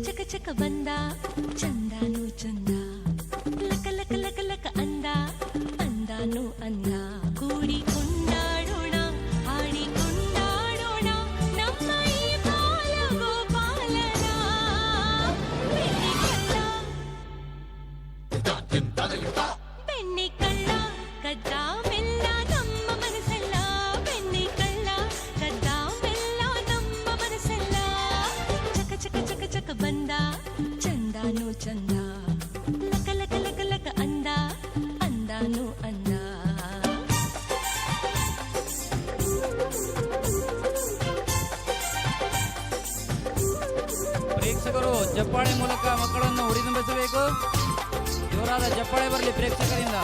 ಚಕ ಚಕ ಬಂದ ಚಂದಾನು ಚಂದ ಲಕ ಲಕ ಲಕ ಲಕ ಅಂದ ಅಂದಾನು ಅಂದ ಕೂಡಿ ಕೊಂಡಾಡೋಣ ಹಾಡಿ ಕೊಂಡಾಡೋಣ ನಮ್ಮ ಈ ಬಾಲ ಗೋಪಾಲನ ಬೆಣ್ಣೆ ಕಳ್ಳ ಬೆಣ್ಣೆ ಕಳ್ಳ ಕದ್ದ ಮೆಲ್ಲ ನಮ್ಮ ಮನಸ್ಸೆಲ್ಲ ಬೆಣ್ಣೆ ಕಳ್ಳ ಕದ್ದ ಮೆಲ್ಲ ನಮ್ಮ ಮನಸ್ಸೆಲ್ಲ ಚಕ ಚಕ ಚಕ ಚಕ ಬಂದ ಚಂದಾನು ಚಂದ ಲಕ ಲಕ ಲಕ ಲಕ ಅಂದ ಅಂದಾನು ಅಂದ ಪ್ರೇಕ್ಷಕರು ಚಪ್ಪಾಳೆ ಮೂಲಕ ಮಕ್ಕಳನ್ನು ಹುರಿದುಂಬಿಸಬೇಕು. ಜೋರಾದ ಚಪ್ಪಾಳೆ ಬರಲಿ ಪ್ರೇಕ್ಷಕರಿಂದ.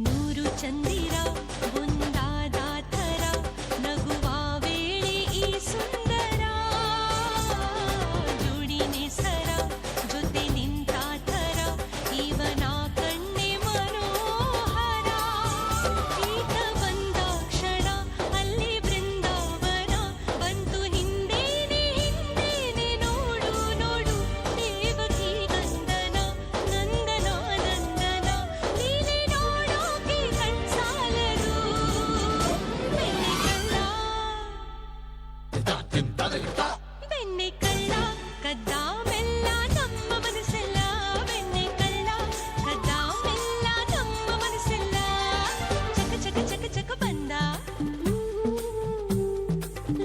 ನೂರು ಚಂದಿರ ಒಂದಾದ ಥರ ನಗುವ ವೇಳೆ ಈ ಸುಂದರ ಜೋಡಿನೆ ಸರ ಜೊತೆ ನಿಂತ ಥರ ಇವನ ಕಣ್ಣೆ ಮನೋಹರ ಈತ ಬಂದ ಕ್ಷಣ ಅಲ್ಲಿ ಬೃಂದಾವನ ಬಂತು ಹಿಂದೇನೆ ಹಿಂದೇನೆ ನೋಡು ನೋಡು ದೇವಕಿ ಗಂಧನ ನಂದನ ನಂದನ ನೀನೆ ನೋಡೋಕೆ ಕಣ್ಸಾಲದು ಬೆಣ್ಣೆ ಕಳ್ಳ ಬೆಣ್ಣೆ ಕಳ್ಳ ಕದ್ದ ಮೆಲ್ಲ ನಮ್ಮ ಮನಸ್ಸೆಲ್ಲ ಬೆಣ್ಣೆ ಕಳ್ಳ ಕದ್ದ ಮೆಲ್ಲ ನಮ್ಮ ಮನಸ್ಸೆಲ್ಲ ಚಕ ಚಕ ಚಕ ಚಕ ಬಂದ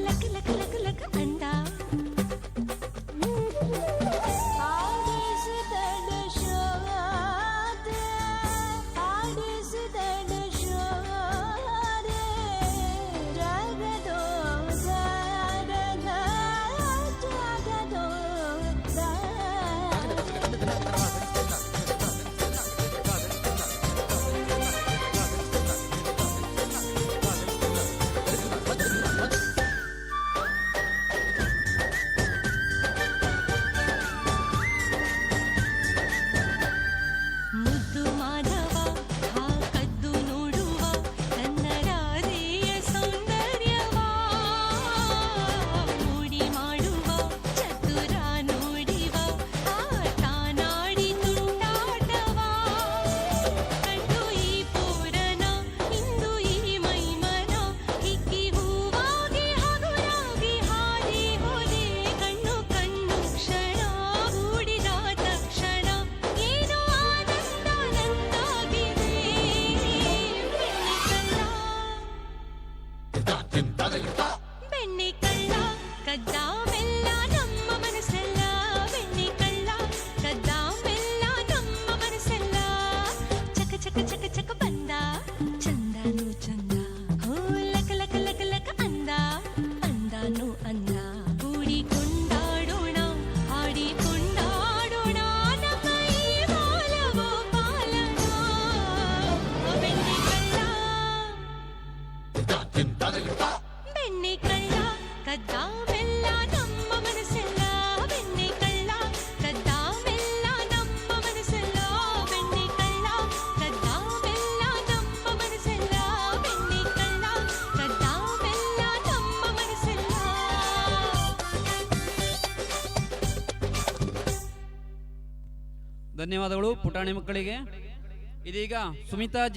ಲಕ ಲಕ ಲಕ ಲಕ ಅಂದ ಆಡಿಸಿದಡ ಶೋದೆ ಆಡಿಸಿದಡ ಶೋದೆ ರಗದೋ ಜಗದೋ ಜಗದೋ ಮುದ್ದು ಮಾಧವ ಹಾ ಕದ್ದು ನೋಡುವ ನನ್ನ ರಾಧೆಯ ಸೌಂದರ್ಯವ ಮೂಡಿ ಮಾಡುವ ಚತುರ ನೋಡಿವ ಆಟ ನಾಡಿ ತುಂಡಾಟವ ಕಂಡು ಈ ಪೂರನ ಇಂದು ಈ ಮೈಮನ ಹಿಕ್ಕಿ ಹೂವಾಗಿ ಹಗುರಾಗಿ ಹಾದಿ ಹೋದೆ ಕಣ್ಣು ಕಣ್ಣು ಕ್ಷಣ ಹೂಡಿದ ತಕ್ಷಣ ಏನೋ ಆನಂದ ನಂದಾಗಿದೆ ಬೆಣ್ಣೆ ಕಳ್ಳ ಕದ್ದ ಮೆಲ್ಲ ನಮ್ಮ ಮನಸ್ಸೆಲ್ಲ ಬೆಣ್ಣೆ ಕಳ್ಳ ಕದ್ದ ಮೆಲ್ಲ ನಮ್ಮ ಮನಸ್ಸೆಲ್ಲ ಚಕ ಚಕ ಚಕ ಚಕ ಬಂದ ಚಂದಾನು ಚಂದ ಹೋ ಲಕ ಲಕ ಲಕ ಲಕ ಅಂದ ಅಂದಾನು ಅಂದ ಕೂಡಿ ಕೊಂಡಾಡೋಣ ಹಾಡಿ ಕೊಂಡಾಡೋಣ ನಮ್ಮ ಈ ಬಾಲ ಗೋಪಾಲನ ಬೆಣ್ಣೆ ಕಳ್ಳ ಬೆಣ್ಣೆ ಕಳ್ಳ ಕದ್ದ ಮೆಲ್ಲ ನಮ್ಮ ಮನಸ್ಸೆಲ್ಲ ಬೆಣ್ಣೆ ಕಳ್ಳ ಕದ್ದ ಮೆಲ್ಲ ನಮ್ಮ ಮನಸ್ಸೆಲ್ಲ ಬೆಣ್ಣೆ ಕಳ್ಳ ಕದ್ದ ಮೆಲ್ಲ ನಮ್ಮ ಮನಸ್ಸೆಲ್ಲ ಬೆಣ್ಣೆ ಕಳ್ಳ ಕದ್ದ ಮೆಲ್ಲ ನಮ್ಮ ಮನಸ್ಸೆಲ್ಲ ಧನ್ಯವಾದಗಳು ಪುಟಾಣಿ ಮಕ್ಕಳಿಗೆ. ಇದೀಗ ಸುಮಿತಾ